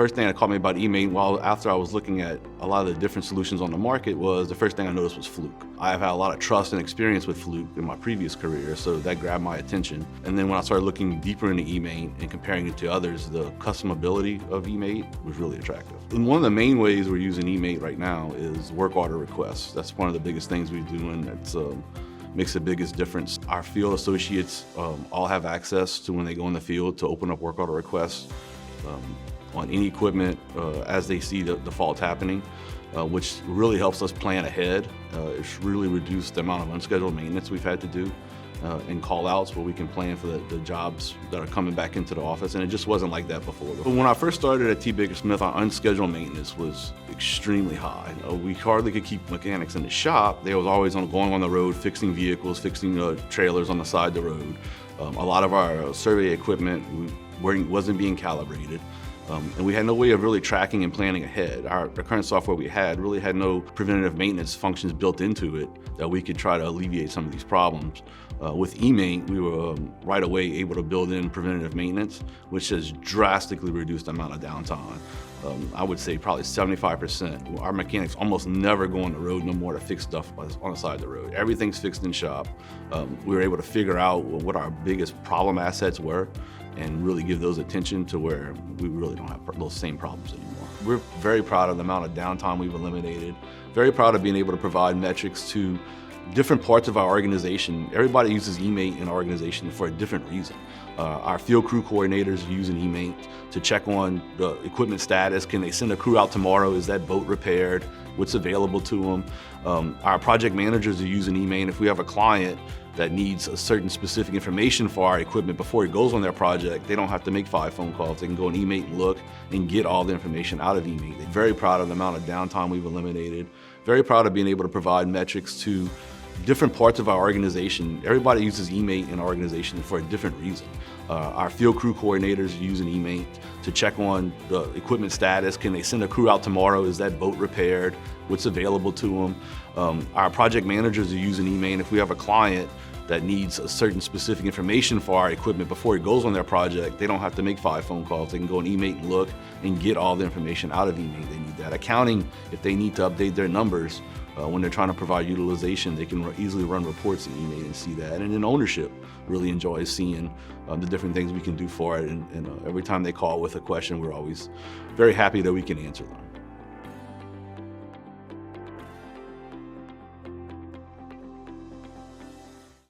first thing that caught me about eMaint, after I was looking at a lot of the different solutions on the market, was the first thing I noticed was Fluke. I have had a lot of trust and experience with Fluke in my previous career, so that grabbed my attention. And then when I started looking deeper into eMaint and comparing it to others, the customability of eMaint was really attractive. And one of the main ways we're using eMaint right now is work order requests. That's one of the biggest things we're doing. That's makes the biggest difference. Our field associates all have access to, when they go in the field, to open up work order requests on any equipment as they see the faults happening, which really helps us plan ahead. It's really reduced the amount of unscheduled maintenance we've had to do and call outs, where we can plan for the jobs that are coming back into the office, and it just wasn't like that before. But when I first started at T. Baker Smith, our unscheduled maintenance was extremely high. We hardly could keep mechanics in the shop. They was always going on the road, fixing vehicles, fixing trailers on the side of the road. A lot of our survey equipment wasn't being calibrated. And we had no way of really tracking and planning ahead. The current software we had really had no preventative maintenance functions built into it that we could try to alleviate some of these problems. With eMaint, we were right away able to build in preventative maintenance, which has drastically reduced the amount of downtime. I would say probably 75%. Our mechanics almost never go on the road no more to fix stuff on the side of the road. Everything's fixed in shop. We were able to figure out what our biggest problem assets were and really give those attention to where we really don't have those same problems anymore. We're very proud of the amount of downtime we've eliminated, very proud of being able to provide metrics to different parts of our organization. Everybody uses eMaint in our organization for a different reason. Our field crew coordinators are using eMaint to check on the equipment status. Can they send a crew out tomorrow? Is that boat repaired? What's available to them? Our project managers are using eMaint. If we have a client that needs a certain specific information for our equipment before it goes on their project, they don't have to make 5 phone calls. They can go in eMaint and look and get all the information out of eMaint. They're very proud of the amount of downtime we've eliminated. Very proud of being able to provide metrics to different parts of our organization. Everybody uses eMaint in our organization for a different reason. Our field crew coordinators are using eMaint to check on the equipment status. Can they send a crew out tomorrow? Is that boat repaired? What's available to them? Our project managers are using eMaint. If we have a client that needs a certain specific information for our equipment before it goes on their project, they don't have to make 5 phone calls. They can go in eMaint and look and get all the information out of eMaint. They need that. Accounting, if they need to update their numbers, when they're trying to provide utilization, they can easily run reports in eMaint and see that. And then ownership really enjoys seeing the different things we can do for it. And every time they call with a question, we're always very happy that we can answer them.